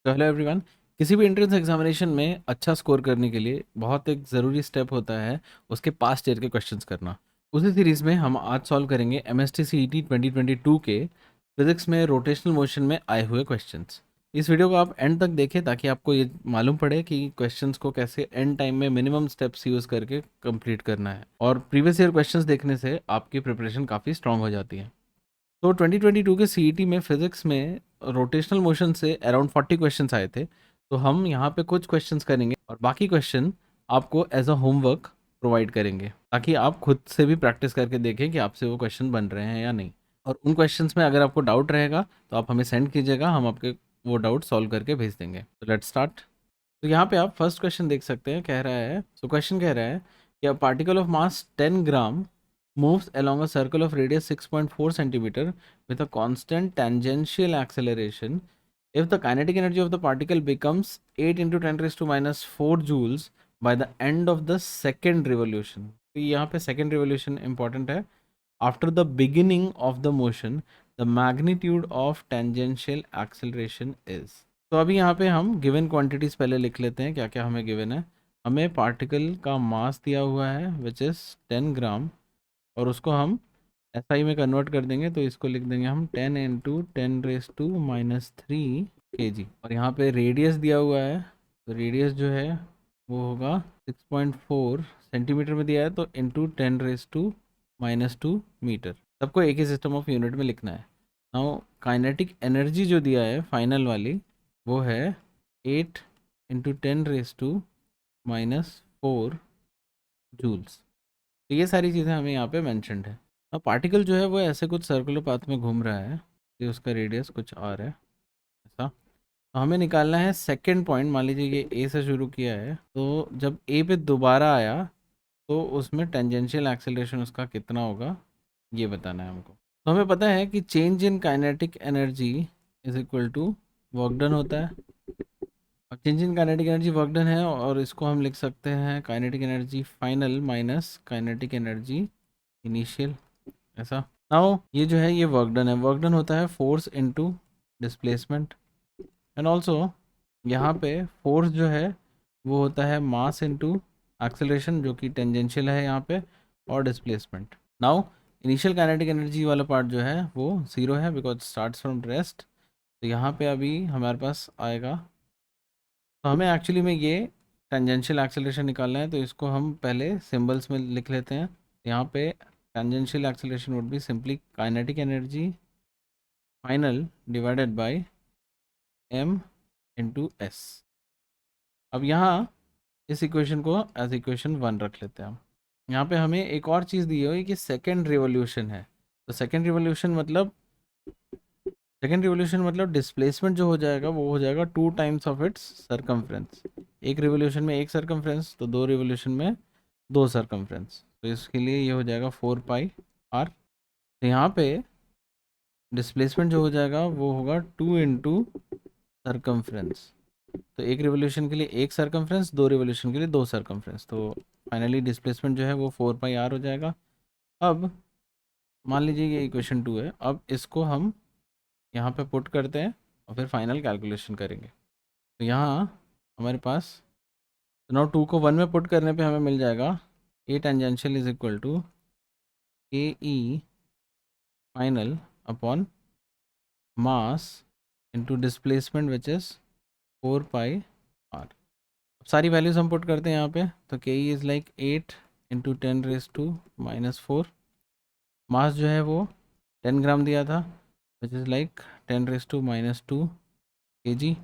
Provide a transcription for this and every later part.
तो hello everyone. किसी भी एंट्रेंस एग्जामिनेशन में अच्छा स्कोर करने के लिए बहुत एक ज़रूरी स्टेप होता है उसके पास्ट ईयर के क्वेश्चंस करना। उसी सीरीज़ में हम आज सॉल्व करेंगे एमएसटी सीईटी 2022 के फिजिक्स में रोटेशनल मोशन में आए हुए क्वेश्चंस। इस वीडियो को आप एंड तक देखें ताकि आपको ये मालूम पड़े कि क्वेश्चंस को कैसे एंड टाइम में मिनिमम स्टेप्स यूज़ करके कंप्लीट करना है, और प्रीवियस ईयर क्वेश्चंस देखने से आपकी प्रिपरेशन काफ़ी स्ट्रांग हो जाती है। तो 2022 के सीईटी में फिजिक्स में रोटेशनल मोशन से अराउंड 40 क्वेश्चंस आए थे। तो हम यहाँ पे कुछ क्वेश्चंस करेंगे और बाकी क्वेश्चन आपको एज अ होमवर्क प्रोवाइड करेंगे ताकि आप खुद से भी प्रैक्टिस करके देखें कि आपसे वो क्वेश्चन बन रहे हैं या नहीं। और उन क्वेश्चंस में अगर आपको डाउट रहेगा तो आप हमें सेंड कीजिएगा, हम आपके वो डाउट सॉल्व करके भेज देंगे। तो लेट्स स्टार्ट। तो यहाँ पे आप फर्स्ट क्वेश्चन देख सकते हैं, कह रहा है, सो क्वेश्चन कह रहा है कि a particle of mass 10 gram moves along a circle of radius 6.4 centimeter with a constant tangential acceleration. If the kinetic energy of the particle becomes 8 into 10 raised to minus 4 joules by the end of the second revolution. तो यहाँ पे second revolution important है. After the beginning of the motion, the magnitude of tangential acceleration is. तो अभी यहाँ पे हम given quantities पहले लिख लेते हैं, क्या क्या हमें गिवन है। हमें पार्टिकल का मास दिया हुआ है विच इज़ 10 ग्राम, और उसको हम एसआई में कन्वर्ट कर देंगे तो इसको लिख देंगे हम 10 इंटू 10⁻³ और यहाँ पे रेडियस दिया हुआ है, तो रेडियस जो है वो होगा 6.4 सेंटीमीटर में दिया है, तो इंटू 10⁻² मीटर। सबको एक ही सिस्टम ऑफ यूनिट में लिखना है। नाउ काइनेटिक एनर्जी जो दिया है फाइनल वाली वो है 8 इंटू 10⁻⁴ जूल्स। तो ये सारी चीज़ें हमें यहाँ पे मेंशन्ड है। अब पार्टिकल जो है वो ऐसे कुछ सर्कुलर पाथ में घूम रहा है, ये उसका रेडियस कुछ आर है ऐसा। तो हमें निकालना है सेकंड पॉइंट। मान लीजिए ये ए से शुरू किया है, तो जब ए पे दोबारा आया तो उसमें टेंजेंशियल एक्सेलरेशन उसका कितना होगा ये बताना है हमको। तो हमें पता है कि change in kinetic energy is equal to work done होता है। अब change in kinetic energy work done है, और इसको हम लिख सकते हैं kinetic energy final minus kinetic energy initial, ऐसा। नाउ ये जो है ये वर्क डन है, वर्क डन होता है force into displacement, and also यहाँ पे फोर्स जो है वो होता है मास इनटू एक्सेलरेशन जो कि टेंजेंशियल है यहाँ पे, और displacement. Now initial kinetic energy वाला पार्ट जो है वो 0 है बिकॉज स्टार्ट्स फ्रॉम रेस्ट। तो यहाँ पे अभी हमारे पास आएगा, तो हमें एक्चुअली में ये टेंजेंशियल एक्सेलरेशन निकालना है, तो इसको हम पहले सिंबल्स में लिख लेते हैं। यहाँ पे tangential acceleration would be simply kinetic energy final divided by m into S. अब यहाँ इस इक्वेशन को एज इक्वेशन 1 रख लेते हैं हम। यहाँ पे हमें एक और चीज़ दी हुई है कि सेकेंड रिवोल्यूशन है, तो सेकेंड रिवोल्यूशन मतलब डिस्प्लेसमेंट जो हो जाएगा वो हो जाएगा 2 टाइम्स ऑफ इट्स सरकमफ्रेंस। एक रिवोल्यूशन में एक सरकमफ्रेंस, तो 2 रिवोल्यूशन में 2 सरकमफ्रेंस, तो इसके लिए ये हो जाएगा 4πr। तो यहाँ पे डिस्प्लेसमेंट जो हो जाएगा वो होगा 2 इंटू सरकमफ्रेंस। तो एक रिवोल्यूशन के लिए एक सरकमफ्रेंस, 2 रिवोल्यूशन के लिए 2 सरकमफ्रेंस, तो फाइनली डिस्प्लेसमेंट जो है वो 4πr हो जाएगा। अब मान लीजिए ये इक्वेशन 2 है, अब इसको हम यहाँ पे पुट करते हैं और फिर फाइनल कैलकुलेशन करेंगे। तो यहाँ हमारे पास, तो नाउ 2 को 1 में पुट करने पे हमें मिल जाएगा a tangential is equal to a E final upon mass into displacement which is 4πr। सारी वैल्यूज हम पुट करते हैं यहाँ पे, तो के ई इज़ लाइक 8 इंटू 10⁻⁴। मास जो है वो 10 ग्राम दिया था which is like 10⁻² kg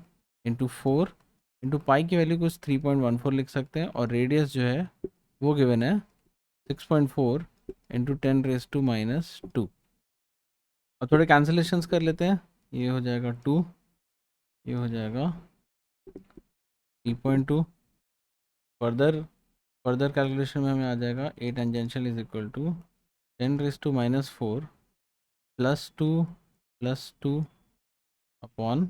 into 4 into pi की वैल्यू कुछ 3.14 लिख सकते हैं, और रेडियस जो है वो गिवन है 6.4 इंटू 10⁻²। और थोड़े कैंसिलेशंस कर लेते हैं, ये हो जाएगा 2, ये हो जाएगा 3.2। फर्दर कैलकुलेशन में हमें आ जाएगा a tangential is equal to 10⁻⁴ +2 upon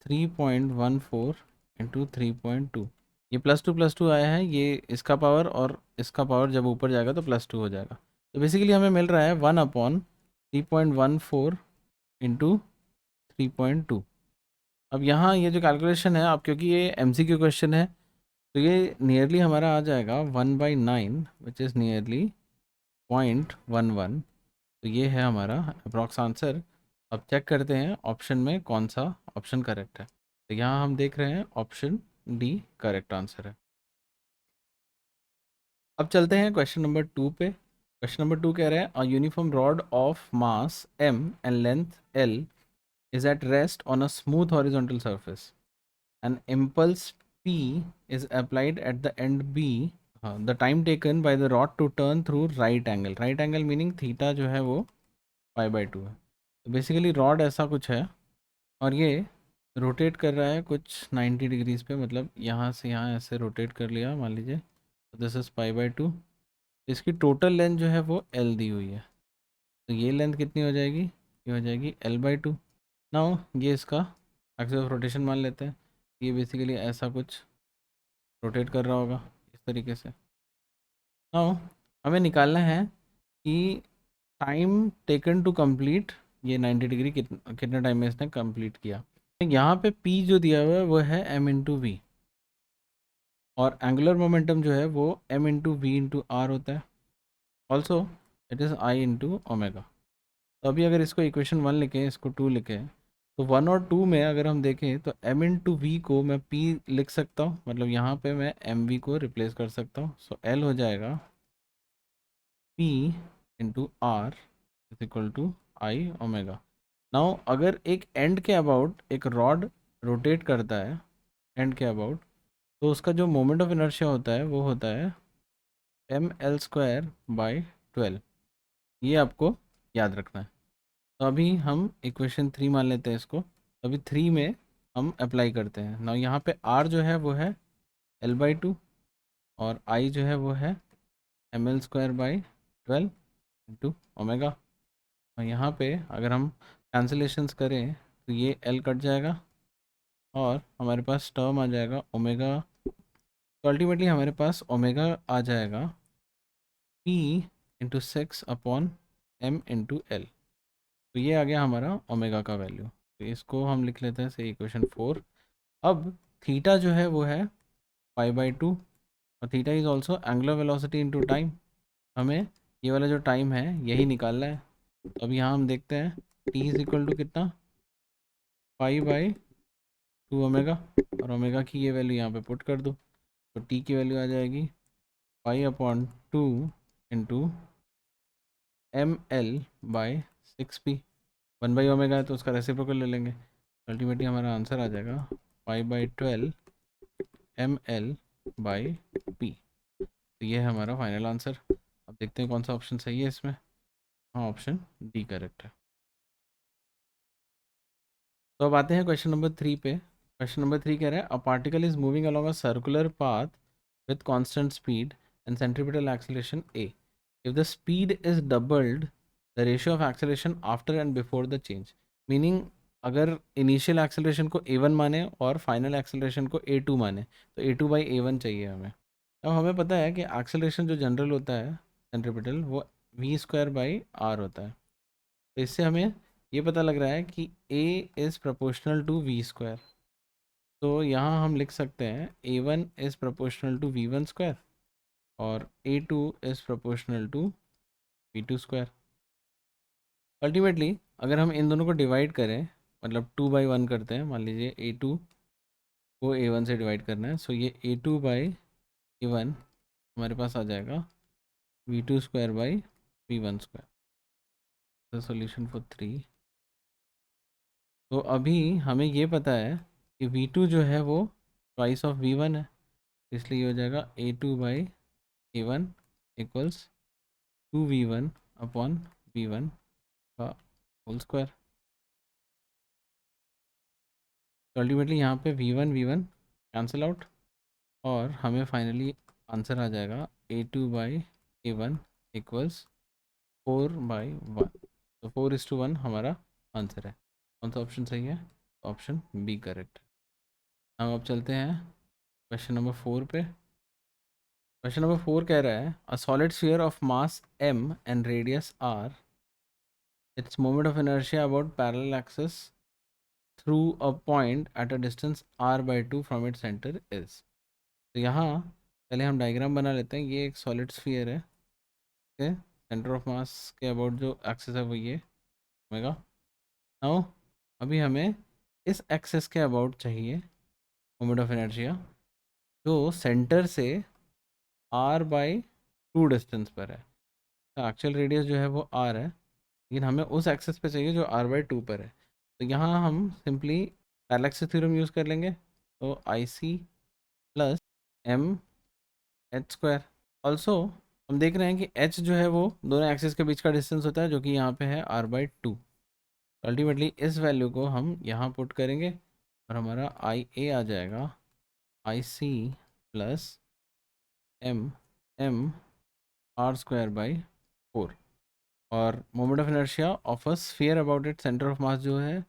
3.14 into 3.2। ये +2 आया है, ये इसका पावर और इसका पावर जब ऊपर जाएगा तो +2 हो जाएगा। तो बेसिकली हमें मिल रहा है 1/3.14 इंटू 3.2। अब यहाँ ये जो कैलकुलेशन है, अब क्योंकि ये एमसीक्यू क्वेश्चन है, तो ये नियरली हमारा आ जाएगा 1/9 विच इज़ नियरली 0.11। तो ये है हमारा अप्रॉक्स आंसर। अब चेक करते हैं ऑप्शन में कौन सा ऑप्शन करेक्ट है। तो यहाँ हम देख रहे हैं ऑप्शन डी करेक्ट आंसर है। अब चलते हैं क्वेश्चन नंबर 2 पे। क्वेश्चन नंबर 2 कह रहे हैं, a uniform rod of mass m and length l is at rest on a smooth horizontal surface. An impulse P is applied at the end B. The time taken by the rod to turn through right angle. Right angle meaning theta जो है वो π/2 है। तो basically rod ऐसा कुछ है और ये रोटेट कर रहा है कुछ 90 डिग्रीज पे, मतलब यहाँ से यहाँ ऐसे रोटेट कर लिया मान लीजिए। तो दिस इज़ π/2। इसकी टोटल लेंथ जो है वो L दी हुई है। तो ये लेंथ कितनी हो जाएगी, ये हो जाएगी L/2। नाउ ये इसका एक्सिस ऑफ रोटेशन मान लेते हैं। ये बेसिकली ऐसा कुछ रोटेट कर रहा होगा इस तरीके से। नाउ हमें निकालना है कि टाइम टेकन टू कंप्लीट ये 90 डिग्री कितने टाइम में इसने कंप्लीट किया। यहाँ पे P जो दिया हुआ है वो है m/v और एंगुलर मोमेंटम जो है वो m/v/r होता है। ऑल्सो इट इज़ I/ओमेगा। तो अभी अगर इसको इक्वेशन 1 लिखें, इसको 2 लिखें, तो 1 और 2 में अगर हम देखें तो m/v को मैं p लिख सकता हूँ, मतलब यहाँ पे मैं mv को रिप्लेस कर सकता हूँ। सो l हो जाएगा p/r इज इक्वल टू I/ओमेगा। नाउ अगर एक एंड के अबाउट एक रॉड रोटेट करता है एंड के अबाउट, तो उसका जो मोमेंट ऑफ इनर्शिया होता है वो होता है mL²/12। ये आपको याद रखना है। तो अभी हम इक्वेशन 3 मान लेते हैं इसको। अभी 3 में हम अप्लाई करते हैं ना। यहाँ पे r जो है वो है L/2 और I जो है वो है mL²/12 इंटू ओमेगा। और यहाँ पे अगर हम कैंसिलेशंस करें तो ये L कट जाएगा और हमारे पास टर्म आ जाएगा ओमेगा। तो अल्टीमेटली हमारे पास ओमेगा आ जाएगा P/6/m/L। तो ये आ गया हमारा ओमेगा का वैल्यू। तो इसको हम लिख लेते हैं से इक्वेशन 4। अब थीटा जो है वो है π/2 और theta is also angular velocity into time. हमें ये वाला जो टाइम है यही निकालना है। तो अब यहाँ हम देखते हैं t इज़ इक्वल टू कितना, π/2 ओमेगा, और ओमेगा की ये वैल्यू यहाँ पे पुट कर दो। तो t की वैल्यू आ जाएगी π/2 इंटू mL/6p। 1/ओमेगा है तो उसका रेसिप्रोकल ले लेंगे। अल्टीमेटली हमारा आंसर आ जाएगा π/12 mL/p। तो ये है हमारा फाइनल आंसर। अब देखते हैं कौन सा ऑप्शन सही है इसमें। हाँ, ऑप्शन डी करेक्ट है। तो अब आते हैं क्वेश्चन नंबर 3 पे। क्वेश्चन नंबर 3 कह रहा है, a particle is moving along a circular path with constant speed and centripetal acceleration a. If the speed is doubled, the ratio of acceleration after and before the change. Meaning अगर initial acceleration को a1 माने और final acceleration को a2 माने, तो a2/a1 चाहिए हमें। अब हमें पता है कि एक्सेलरेशन जो जनरल होता है सेंट्रीपिटल वो v²/r होता है। तो इससे हमें ये पता लग रहा है कि a is proportional to v²। तो यहाँ हम लिख सकते हैं a1 is proportional to v1² और a2 is proportional to v2²। Ultimately अगर हम इन दोनों को डिवाइड करें, मतलब 2/1 करते हैं, मान लीजिए a2 को a1 से डिवाइड करना है, सो ये a2/a1 हमारे पास आ जाएगा v2²/v1²। The solution for 3। तो अभी हमें ये पता है कि v2 जो है वो ट्वाइस ऑफ v1 है, इसलिए ये हो जाएगा a2/a1 इक्वल्स 2v1/v1 का होल स्क्वायर। तो अल्टीमेटली यहाँ पे v1 कैंसिल आउट और हमें फाइनली आंसर आ जाएगा a2/a1 इक्वल्स 4/1। तो 4:1 हमारा आंसर है। कौन सा ऑप्शन सही है? Option B correct. हम अब चलते हैं क्वेश्चन नंबर 4 पे। क्वेश्चन नंबर 4 कह रहा है, a solid sphere of mass m and radius r, its moment of inertia about parallel axis through a point at a distance r/2 from its centre is. तो यहाँ पहले हम diagram बना लेते हैं। ये एक सॉलिड स्फीयर है, ठीक है। सेंटर ऑफ मास के अबाउट जो एक्सिस है वो ये ओमेगा। नाउ अभी हमें इस एक्सिस के अबाउट चाहिए मोमेंट ऑफ इनर्शिया, जो सेंटर से r/2 डिस्टेंस पर है। एक्चुअल रेडियस जो है वो r है, लेकिन हमें उस एक्सेस पे चाहिए जो r/2 पर है। तो यहाँ हम सिंपली पैरेलैक्सिस थ्योरम यूज़ कर लेंगे। तो I C plus M H square. Also हम देख रहे हैं कि h जो है वो दोनों एक्सिस के बीच का डिस्टेंस होता है, जो कि यहाँ पे है r/2। अल्टीमेटली इस वैल्यू को हम यहाँ पुट करेंगे और हमारा आई ए आ जाएगा I C plus M R square by 4। और moment of inertia of a sphere about it centre of mass जो है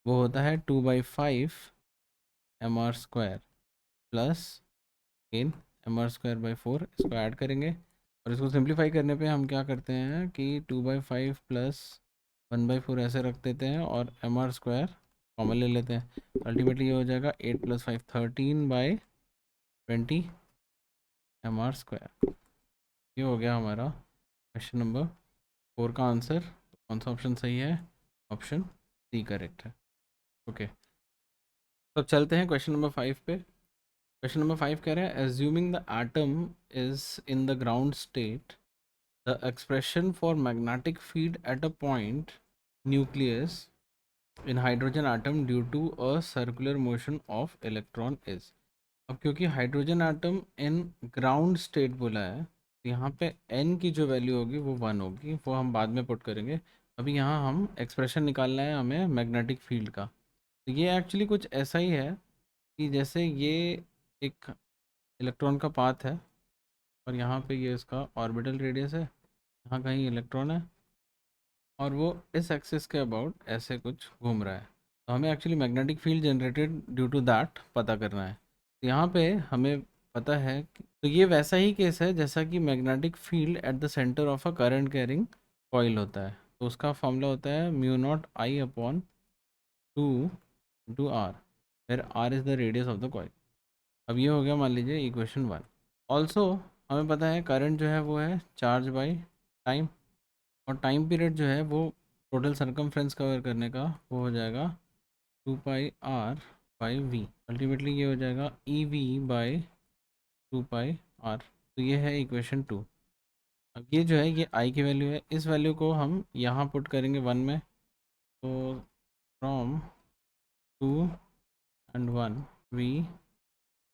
वो होता है 2/5 mr स्क्वायर प्लस इन mr²/4। इसको ऐड करेंगे और इसको सिंप्लीफाई करने पे हम क्या करते हैं कि 2/5 प्लस 1/4 ऐसे रख देते हैं और mr² कॉमन ले लेते हैं। अल्टीमेटली ये हो जाएगा 8 + 5 13/20 mr²। ये हो गया हमारा क्वेश्चन नंबर 4 का आंसर। कौन सा ऑप्शन सही है? ऑप्शन सी करेक्ट है। ओके, तो चलते हैं क्वेश्चन नंबर 5 पे। क्वेश्चन नंबर 5 कह रहे हैं assuming the atom is in the ground state, the expression for magnetic field at a point nucleus in hydrogen atom due to a circular motion of electron is. अब क्योंकि hydrogen atom in ground state बोला है, तो यहाँ पे n की जो value होगी वो 1 होगी, वो हम बाद में पुट करेंगे। अभी यहाँ हम एक्सप्रेशन निकालना है हमें मैग्नेटिक फील्ड का। तो ये एक्चुअली कुछ ऐसा ही है कि जैसे ये एक इलेक्ट्रॉन का पाथ है और यहाँ पे ये इसका ऑर्बिटल रेडियस है, यहाँ कहीं इलेक्ट्रॉन है और वो इस एक्सिस के अबाउट ऐसे कुछ घूम रहा है। तो हमें actually magnetic field generated due to that पता करना है। तो यहाँ पे हमें पता है तो ये वैसा ही केस है जैसा कि magnetic field at the centre of a current carrying coil होता है। तो उसका फॉर्मूला होता है μ0I/2 where r is the radius of the coil. अब ये हो गया मान लीजिए इक्वेशन 1। ऑल्सो हमें पता है करंट जो है वो है चार्ज बाई टाइम, और टाइम पीरियड जो है वो टोटल सरकमफ्रेंस कवर करने का वो हो जाएगा 2πr/v। अल्टीमेटली ये हो जाएगा EV/2πr। तो ये है इक्वेशन 2। अब ये जो है ये आई की वैल्यू है, इस वैल्यू को हम यहाँ पुट करेंगे 1 में। तो from 2 and 1 we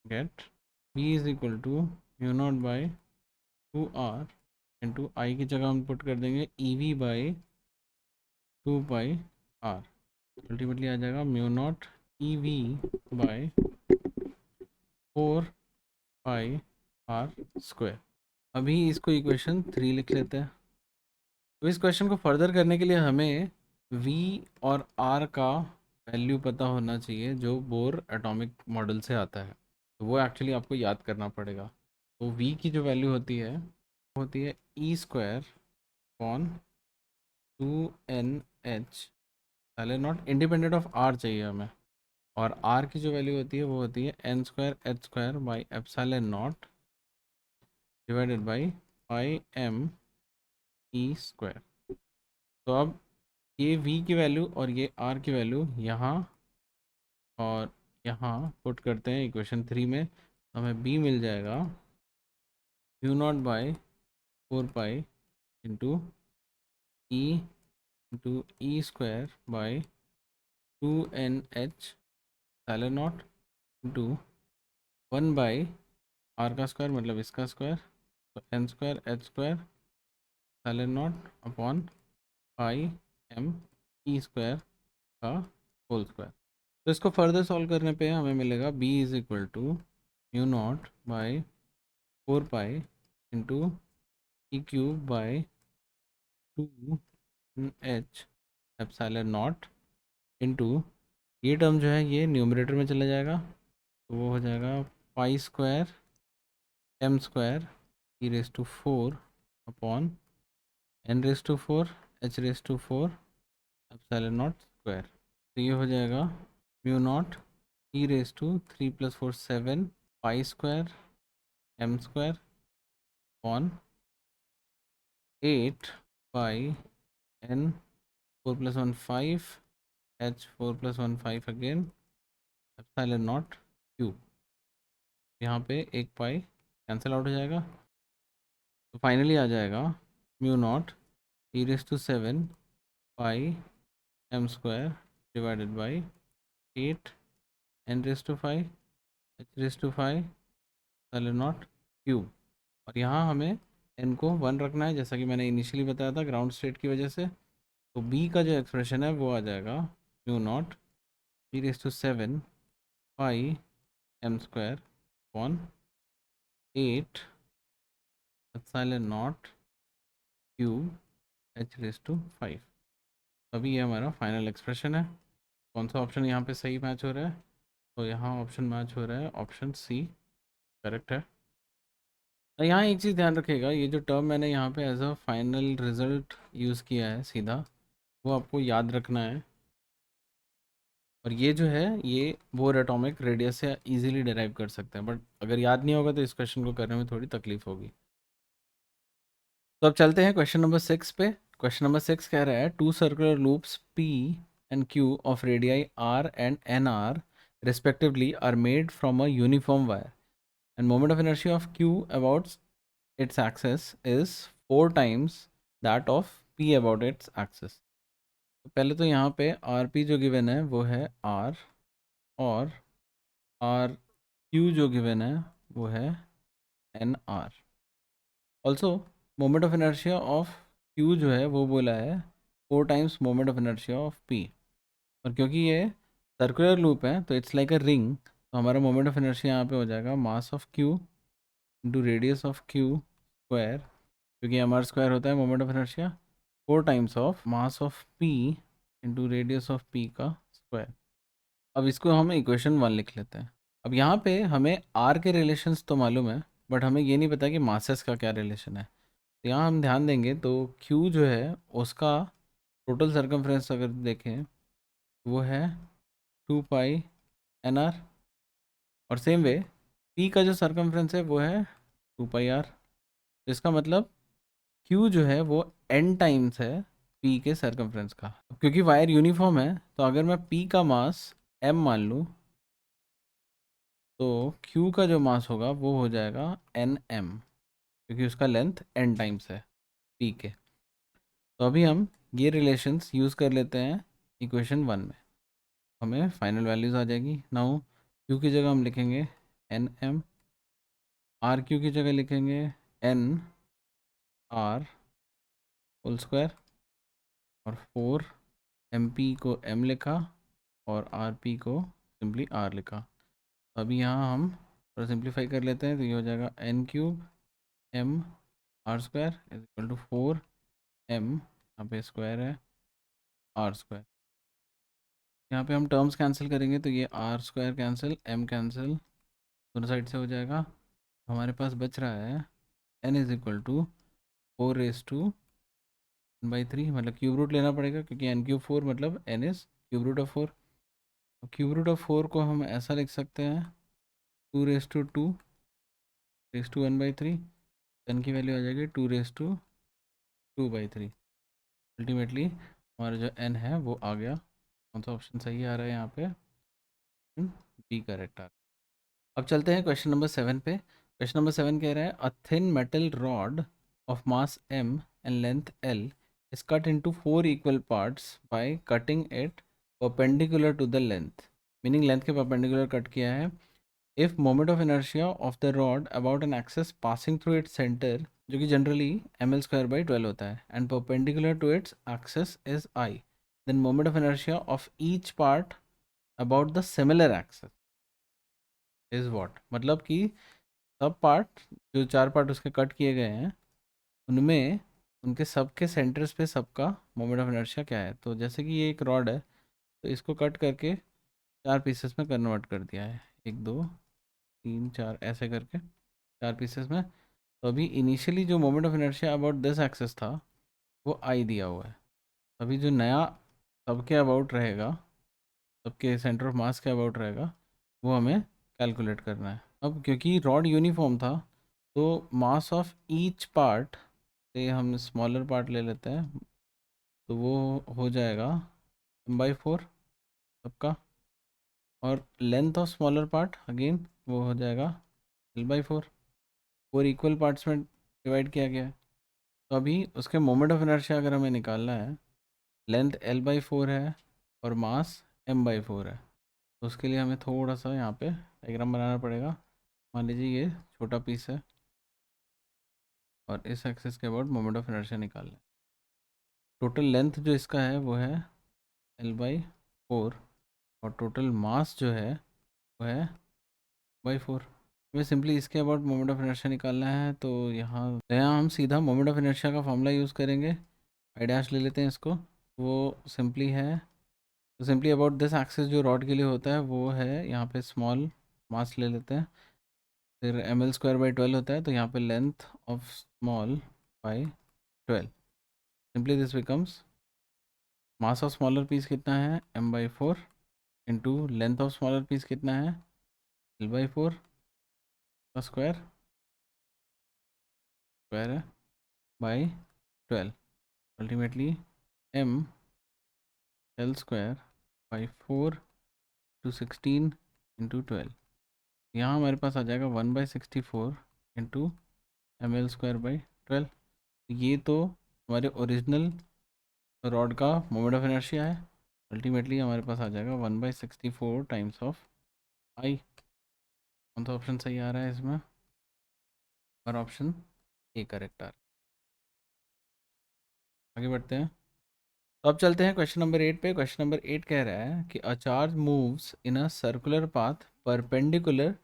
get v is equal to μ0/2r into I की जगह हम पुट कर देंगे EV/2πr। अल्टीमेटली आ जाएगा μ0 EV/4πr²। अभी इसको इक्वेशन 3 लिख लेते हैं। तो इस क्वेश्चन को फर्दर करने के लिए हमें v और r का वैल्यू पता होना चाहिए जो बोर एटॉमिक मॉडल से आता है। तो वो एक्चुअली आपको याद करना पड़ेगा। तो v की जो वैल्यू होती है वो होती है E²/2NH not independent of r चाहिए हमें। और r की जो वैल्यू होती है वो होती है n²h² divided by πm E²। तो अब ये v की वैल्यू और ये r की वैल्यू यहाँ और यहाँ पुट करते हैं इक्वेशन 3 में, तो हमें b मिल जाएगा μ0/4π इंटू E/2NH इंटू 1/r का स्क्वायर मतलब इसका स्क्वायर, तो n²h² अपॉन πm का होल स्क्वायर। तो इसको फर्दर सॉल्व करने पे हमें मिलेगा b is equal to μ0/4π into E³/2H into ये टर्म जो है ये न्यूमरेटर में चला जाएगा, तो वो हो जाएगा π²m² E⁴ upon n⁴ H⁴ ε0²। तो ये हो जाएगा mu naught e raise to 3 + 4 7 pi square m square on 8 pi n 4 + 1 5 h 4 + 1 5 again epsilon naught cube. यहाँ पे एक पाई कैंसिल आउट हो जाएगा, तो फाइनली आ जाएगा mu naught e raise to 7 pi m square divided by 8 n raise to 5 h raise to 5 epsilon naught cube. और यहाँ हमें n को 1 रखना है, जैसा कि मैंने इनिशियली बताया था ग्राउंड स्टेट की वजह से। तो b का जो एक्सप्रेशन है वो आ जाएगा mu naught e raise to 7 pi m square upon 8 epsilon naught cube h raise to 5। अभी ये हमारा फाइनल एक्सप्रेशन है। कौन सा ऑप्शन यहाँ पे सही मैच हो रहा है? तो यहाँ ऑप्शन मैच हो रहा है, ऑप्शन सी करेक्ट है। तो यहाँ एक चीज़ ध्यान रखिएगा, ये जो टर्म मैंने यहाँ पे as a final result use किया है सीधा, वो आपको याद रखना है। और ये जो है ये बोर एटॉमिक रेडियस से इजीली डिराइव कर सकते हैं, बट अगर याद नहीं होगा तो इस क्वेश्चन को करने में थोड़ी तकलीफ होगी। तो अब चलते हैं क्वेश्चन नंबर 6 पे। क्वेश्चन नंबर 6 कह रहा है two circular loops P and Q of radii R and NR respectively are made from a uniform wire and moment of inertia of Q about its axis is 4 times that of P about its axis। तो पहले तो यहाँ पे RP जो given है वो है R, और RQ जो गिवन है वो है NR। Also moment of inertia of Q जो है वो बोला है 4 times moment of inertia of P। और क्योंकि ये सर्कुलर लूप है तो इट्स लाइक अ रिंग, तो हमारा मोमेंट ऑफ इनर्शिया यहाँ पे हो जाएगा mass of Q into radius of Q square, क्योंकि एम आर स्क्वायर होता है moment of inertia, 4 times of mass of P into radius of P का स्क्वायर। अब इसको हम इक्वेशन 1 लिख लेते हैं। अब यहाँ पे हमें R के रिलेशंस तो मालूम है, बट हमें ये नहीं पता कि मासेस का क्या रिलेशन है। तो यहाँ हम ध्यान देंगे तो Q जो है उसका टोटल सर्कमफ्रेंस अगर देखें वो है 2 पाई NR, और सेम वे P का जो सर्कमफ्रेंस है वो है 2 पाई R। तो इसका मतलब Q जो है वो n टाइम्स है P के सर्कमफ्रेंस का। क्योंकि वायर यूनिफॉर्म है तो अगर मैं P का मास m मान लूँ तो Q का जो मास होगा वो हो जाएगा nm, क्योंकि उसका लेंथ n टाइम्स है P के। तो अभी हम ये रिलेशंस यूज़ कर लेते हैं इक्वेशन 1 में, हमें फाइनल वैल्यूज़ आ जाएगी। नाउ Q की जगह हम लिखेंगे nm, RQ की जगह लिखेंगे nr होल स्क्वायर, और 4 MP को m लिखा और RP को सिंपली R लिखा। अभी यहाँ हम थोड़ा सिंप्लीफाई कर लेते हैं, तो ये हो जाएगा n³ m r square is equal to 4 m, यहाँ पे स्क्वायर है r स्क्वायर। यहाँ पे हम टर्म्स कैंसिल करेंगे तो ये r square cancel, m cancel, दोनों साइड से हो जाएगा। हमारे पास बच रहा है n is equal to 4 raise to 1/3, मतलब क्यूब रूट लेना पड़ेगा क्योंकि n³ 4 मतलब n is cube root of 4। Cube root of 4 को हम ऐसा लिख सकते हैं 2 raise to 2 raise to 1/3, n की वैल्यू आ जाएगी 2 रेस टू 2/3। अल्टीमेटली हमारा जो n है वो आ गया। कौन सा ऑप्शन सही आ रहा है यहाँ पे? बी करेक्ट आ रहा है। अब चलते हैं क्वेश्चन नंबर 7 पे। क्वेश्चन नंबर 7 कह रहा है a thin metal rod of mass m and length l is cut into 4 equal parts by cutting it perpendicular to the length, meaning length के परपेंडिकुलर कट किया है। If moment of inertia of the rod about an axis passing through its centre, जो कि generally ml² 12 होता है, and perpendicular to its axis is I, then moment of inertia of each part about the similar axis is what. मतलब कि सब part, जो 4 part उसके cut किए गए हैं, उनमें उनके सबके सेंटर्स पे सबका मोमेंट ऑफ इनर्शिया क्या है। तो जैसे कि ये एक रॉड है तो इसको कट करके 4 पीसेस में कन्वर्ट कर दिया है, 1 2 3 4 ऐसे करके 4 पीसेस में। तो अभी इनिशियली जो moment of inertia about this axis था वो I दिया हुआ है। अभी जो नया सबके अबाउट रहेगा सबके सेंटर ऑफ मास के अबाउट रहेगा, वो हमें कैलकुलेट करना है। अब क्योंकि रॉड यूनिफॉर्म था तो मास ऑफ ईच पार्ट से हम स्मॉलर पार्ट ले लेते हैं, तो वो हो जाएगा m/4 सबका, और length of smaller part again वो हो जाएगा l/4। 4 इक्वल पार्ट्स में डिवाइड किया गया है। तो अभी उसके मोमेंट ऑफ इनर्शिया अगर हमें निकालना है, लेंथ l/4 है और मास m/4 है, तो उसके लिए हमें थोड़ा सा यहाँ पे डायग्राम बनाना पड़ेगा। मान लीजिए ये छोटा पीस है और इस एक्सिस के अबाउट मोमेंट ऑफ इनर्शिया निकालना है। टोटल लेंथ जो इसका है वो है l/4 और टोटल मास जो है वो है by4। हमें सिंपली इसके अबाउट मोमेंट ऑफ इनर्शिया निकालना है, तो यहाँ हम सीधा मोमेंट ऑफ इनर्शिया का फॉर्मूला यूज़ करेंगे। आई डैश ले लेते हैं इसको, वो सिंपली है, तो सिंपली अबाउट दिस एक्सिस जो रॉड के लिए होता है वो है यहाँ पे स्मॉल मास ले लेते हैं, फिर ml²/12 होता है, तो यहाँ पे length of small by 12। Simply this becomes mass of smaller piece कितना है m/4 into length of smaller piece कितना है l/4 का स्क्वायर है by 12। Ultimately m l²/4 to 16 into 12। यहाँ हमारे पास आ जाएगा 1/64 इंटू ml²/12। ये तो हमारे ओरिजिनल रॉड का मोमेंट ऑफ इनर्शिया है। अल्टीमेटली हमारे पास आ जाएगा 1/64 टाइम्स ऑफ आई। कौन सा ऑप्शन सही आ रहा है इसमें? और ऑप्शन ए करेक्ट आ रहा है। आगे बढ़ते हैं, तो अब चलते हैं क्वेश्चन नंबर 8 पे। क्वेश्चन नंबर 8 कह रहा है कि a charge moves in a circular path perpendicular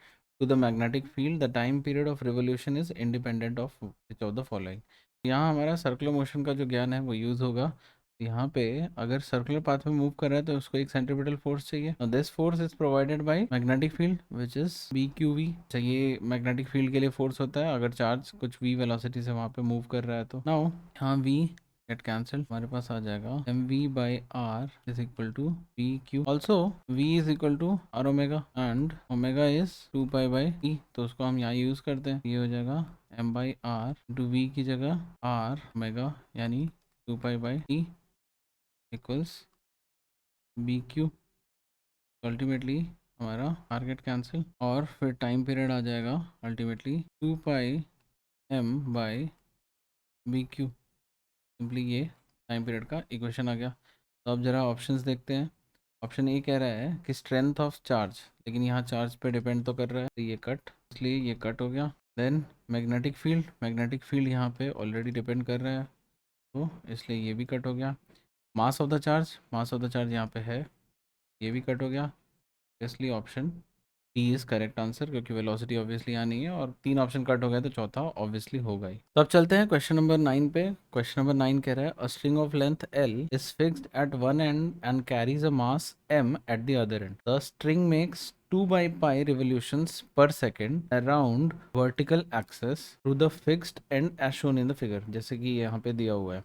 to the magnetic field, the time period of revolution is independent of which of the following. यहाँ हमारा सर्कुलर मोशन का जो ज्ञान है वो यूज़ होगा। यहाँ पे अगर सर्कुलर पाथ में मूव कर रहा है तो उसको एक सेंट्रीपिटल फोर्स चाहिए। This force is provided by magnetic field which is BQV। चाहिए मैग्नेटिक फील्ड के लिए फोर्स होता है अगर चार्ज कुछ v वेलोसिटी से वहाँ पे मूव कर रहा है। तो नाउ यहाँ v गेट कैंसिल, हमारे पास आ जाएगा mv/r is equal to pq। Also v is equal to r omega and omega is 2π/t, तो उसको हम यहाँ यूज करते हैं। ये हो जाएगा m/r इंटू v की जगह r ओमेगा यानी 2π/t इक्वल्स bq। अल्टीमेटली हमारा टारगेट कैंसिल और फिर टाइम पीरियड आ जाएगा अल्टीमेटली 2πm/bq। सिंपली ये टाइम पीरियड का इक्वेशन आ गया। तो अब जरा ऑप्शंस देखते हैं। ऑप्शन ए कह रहा है कि स्ट्रेंथ ऑफ चार्ज, लेकिन यहाँ चार्ज पे डिपेंड तो कर रहा है, तो ये कट, इसलिए ये कट हो गया। देन मैग्नेटिक फील्ड यहाँ पे ऑलरेडी डिपेंड कर रहा है, तो इसलिए ये भी कट हो गया। मास ऑफ द चार्ज यहाँ पे है, ये भी कट हो गया। इसलिए option D is correct answer, क्योंकि वेलोसिटी ऑब्वियसली यहाँ नहीं है और 3 ऑप्शन कट हो गए तो चौथा ऑब्वियसली होगा ही। तो अब चलते हैं क्वेश्चन नंबर 9 पे। क्वेश्चन नंबर 9 कह रहा है a string of length L is fixed at one end and carries a mass M at the other end. The string makes 2/π revolutions per second around vertical axis through the fixed end as shown in the figure, जैसे कि यहाँ पे दिया हुआ है।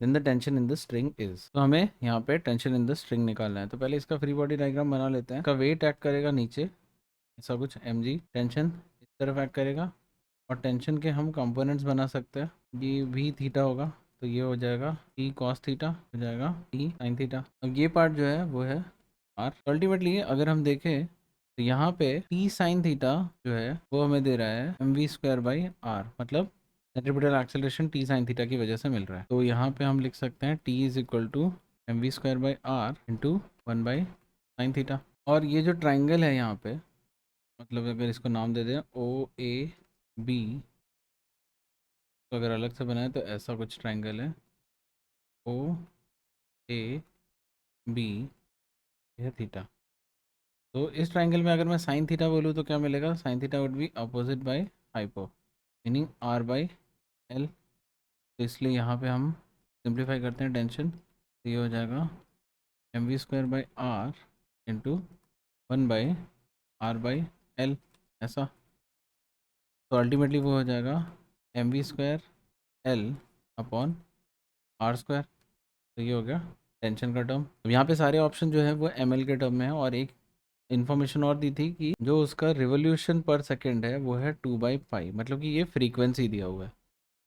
Then the tension in the string is, तो हमें यहाँ पे टेंशन इन द स्ट्रिंग निकालना है। तो पहले इसका फ्री बॉडी डायग्राम बना लेते हैं। इसका वेट एक्ट करेगा नीचे, ऐसा कुछ mg, टेंशन इस तरफ एक्ट करेगा और टेंशन के हम कंपोनेंट्स बना सकते हैं। ये v थीटा होगा, तो ये हो जाएगा t cos थीटा, हो जाएगा t sin थीटा। अब ये पार्ट जो है वो है r। अल्टीमेटली अगर हम देखें तो यहाँ पे t sin थीटा जो है वो हमें दे रहा है mv²/r, मतलब centripetal acceleration t sin theta की वजह से मिल रहा है। तो यहाँ पे हम लिख सकते हैं t is equal to mv²/r into 1/sin theta. और ये जो ट्राइंगल है यहाँ पे, मतलब अगर इसको नाम दे दें OAB, तो अगर अलग से बनाए तो ऐसा कुछ ट्राइंगल है OAB, यह थीटा। तो इस ट्राइंगल में अगर मैं साइन थीटा बोलूँ तो क्या मिलेगा? Sine theta would be opposite bye hypo, meaning r/l। तो इसलिए यहाँ पे हम सिंप्लीफाई करते हैं टेंशन, तो ये हो जाएगा mv²/r इंटू 1/r/l, ऐसा। तो अल्टीमेटली वो हो जाएगा mv² L अपॉन r²। तो ये हो गया टेंशन का टर्म। अब यहाँ पे सारे ऑप्शन जो है वो ml के टर्म में है, और एक इन्फॉर्मेशन और दी थी कि जो उसका रिवोल्यूशन पर सेकेंड है वो है 2/π, मतलब कि ये फ्रीक्वेंसी दिया हुआ है।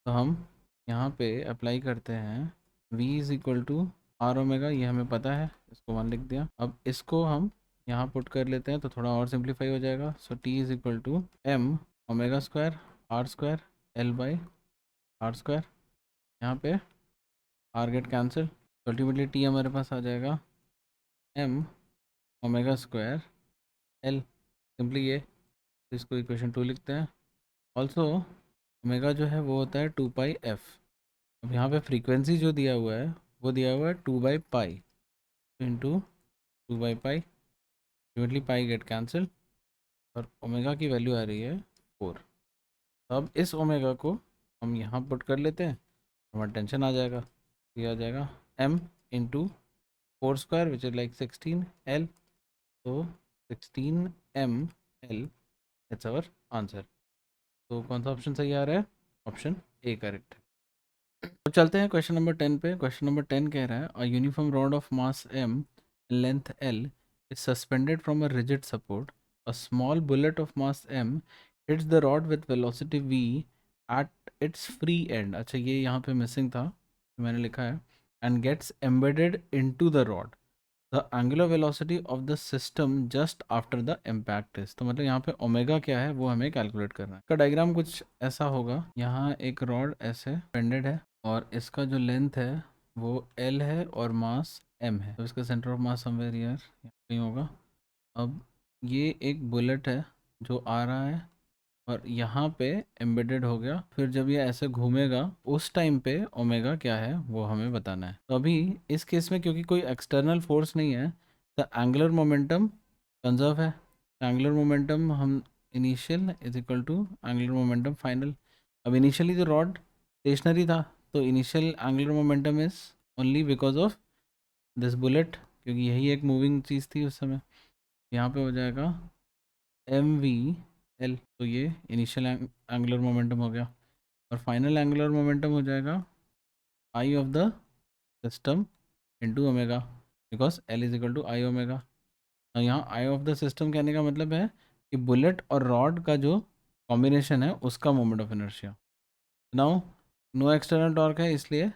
तो हम यहाँ पे अप्लाई करते हैं v is equal to R omega, ये हमें पता है, इसको 1 लिख दिया। अब इसको हम यहाँ पुट कर लेते हैं तो थोड़ा और सिंप्लीफाई हो जाएगा। So t is equal to m omega square R square L by R square. यहाँ पे R get cancel, ultimately t हमारे पास आ जाएगा m omega square L, simply ये। तो इसको इक्वेशन 2 लिखते हैं। ऑल्सो ओमेगा जो है वो होता है 2πf। अब यहाँ पे फ्रीक्वेंसी जो दिया हुआ है वो दिया हुआ है 2/π इंटू 2/π, अल्टीमेटली पाई गेट कैंसिल, और ओमेगा की वैल्यू आ रही है 4। तो अब इस ओमेगा को हम यहाँ पुट कर लेते हैं, हमारा टेंशन आ जाएगा। ये आ जाएगा m into 4 square which is like 16l। तो 16ml, दैट्स आवर आंसर। तो कौन सा ऑप्शन सही आ रहा है? ऑप्शन ए करेक्ट है। तो चलते हैं क्वेश्चन नंबर 10 पे। क्वेश्चन नंबर 10 कह रहा है a uniform rod of mass m length l is suspended from a rigid support. A small bullet of mass m hits the rod with velocity v at its free end. अच्छा, ये यहाँ पे missing था, मैंने लिखा है, and gets embedded into the rod. The angular velocity of the system just after the impact is. तो मतलब यहाँ पे ओमेगा क्या है वो हमें कैलकुलेट करना है। इसका डायग्राम कुछ ऐसा होगा। यहाँ एक रॉड ऐसे पेंडेड है और इसका जो लेंथ है वो L है और मास M है। तो इसका centre of mass somewhere here कहीं होगा। अब ये एक बुलेट है जो आ रहा है और यहाँ पे एम्बेडेड हो गया। फिर जब ये ऐसे घूमेगा उस टाइम पे ओमेगा क्या है वो हमें बताना है। तो अभी इस केस में क्योंकि कोई एक्सटर्नल फोर्स नहीं है तो एंगुलर मोमेंटम कंजर्व है। एंगुलर मोमेंटम हम initial is equal to angular momentum final. अब इनिशियली जो रॉड स्टेशनरी था तो initial angular momentum is only because of this bullet, क्योंकि यही एक मूविंग चीज़ थी उस समय। यहाँ पे हो जाएगा mv_l, तो ये इनिशियल एंगुलर मोमेंटम हो गया। और फाइनल एंगुलर मोमेंटम हो जाएगा I of the system into omega, because l is equal to I omega. यहाँ आई ऑफ द सिस्टम कहने का मतलब है कि बुलेट और रॉड का जो कॉम्बिनेशन है उसका moment of inertia. Now no external torque है, इसलिए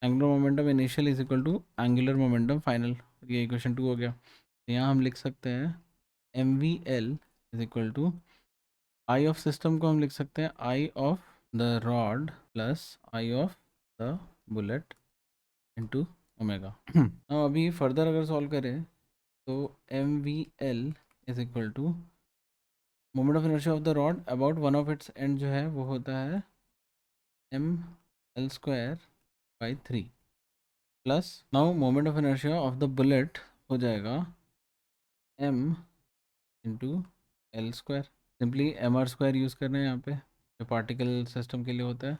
angular momentum initial is equal to angular momentum final. ये इक्वेशन 2 हो गया। तो यहाँ हम लिख सकते हैं mv_l is equal to I of system को हम लिख सकते हैं I of the rod plus I of the bullet into omega. अभी फर्दर अगर सॉल्व करें तो mv_l is equal to moment of inertia of the rod about one of its end जो है वो होता है ml²/3 plus now moment of inertia of the bullet हो जाएगा m into l²। Simply mr² use करना है यहाँ पे जो पार्टिकल सिस्टम के लिए होता है,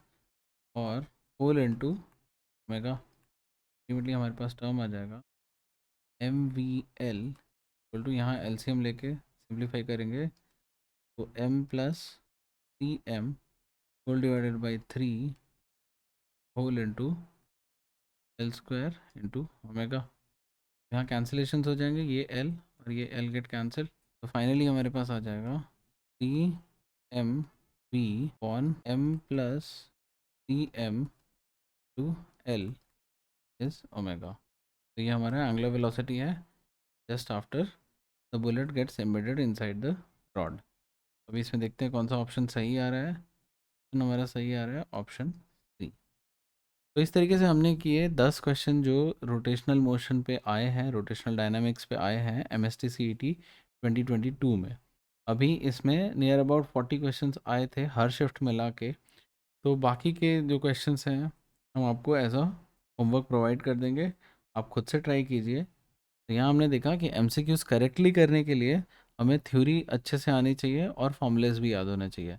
और होल इंटू ओमेगा। अल्टीमेटली हमारे पास टर्म आ जाएगा mv_l इक्वल टू, यहाँ एलसीएम लेके सिंप्लीफाई करेंगे तो m plus 3m whole divided by 3 whole into l² into omega. यहाँ कैंसिलेशंस हो जाएंगे, ये l और ये l गेट कैंसिल। तो फाइनली हमारे पास आ जाएगा 3mv/m plus 3m/l is omega. तो ये हमारा एंगुलर वेलोसिटी है just after the bullet gets embedded inside the rod. अभी इसमें देखते हैं कौन सा ऑप्शन सही आ रहा है। तो हमारा सही आ रहा है ऑप्शन सी। तो इस तरीके से हमने किए 10 क्वेश्चन जो रोटेशनल मोशन पे आए हैं, रोटेशनल डायनामिक्स पे आए हैं MST CET 2022 में। अभी इसमें नियर अबाउट 40 क्वेश्चंस आए थे हर शिफ्ट मिला के। तो बाकी के जो क्वेश्चंस हैं हम आपको एज अ होमवर्क प्रोवाइड कर देंगे, आप खुद से ट्राई कीजिए। तो यहाँ हमने देखा कि MCQs करेक्टली करने के लिए हमें थ्योरी अच्छे से आनी चाहिए और फॉर्मूलेस भी याद होने चाहिए।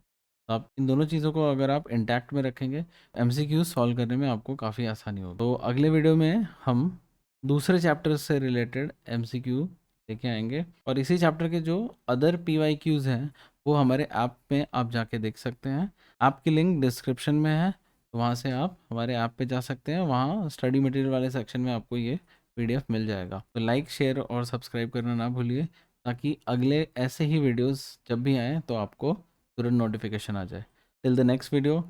तो आप इन दोनों चीज़ों को अगर आप इंटैक्ट में रखेंगे MCQs सॉल्व करने में आपको काफ़ी आसानी होगी। तो अगले वीडियो में हम दूसरे चैप्टर से रिलेटेड MCQ लेके आएंगे, और इसी चैप्टर के जो अदर PYQs हैं वो हमारे ऐप में आप जाके देख सकते हैं। ऐप की लिंक डिस्क्रिप्शन में है, तो वहाँ से आप हमारे ऐप पे जा सकते हैं, वहाँ स्टडी मटेरियल वाले सेक्शन में आपको ये पीडीएफ मिल जाएगा। तो लाइक, शेयर और सब्सक्राइब करना ना भूलिए, ताकि अगले ऐसे ही वीडियोस जब भी आएँ तो आपको तुरंत नोटिफिकेशन आ जाए। Till the next video,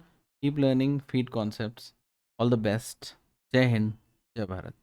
keep learning feed concepts. All the best. जय हिंद, जय भारत।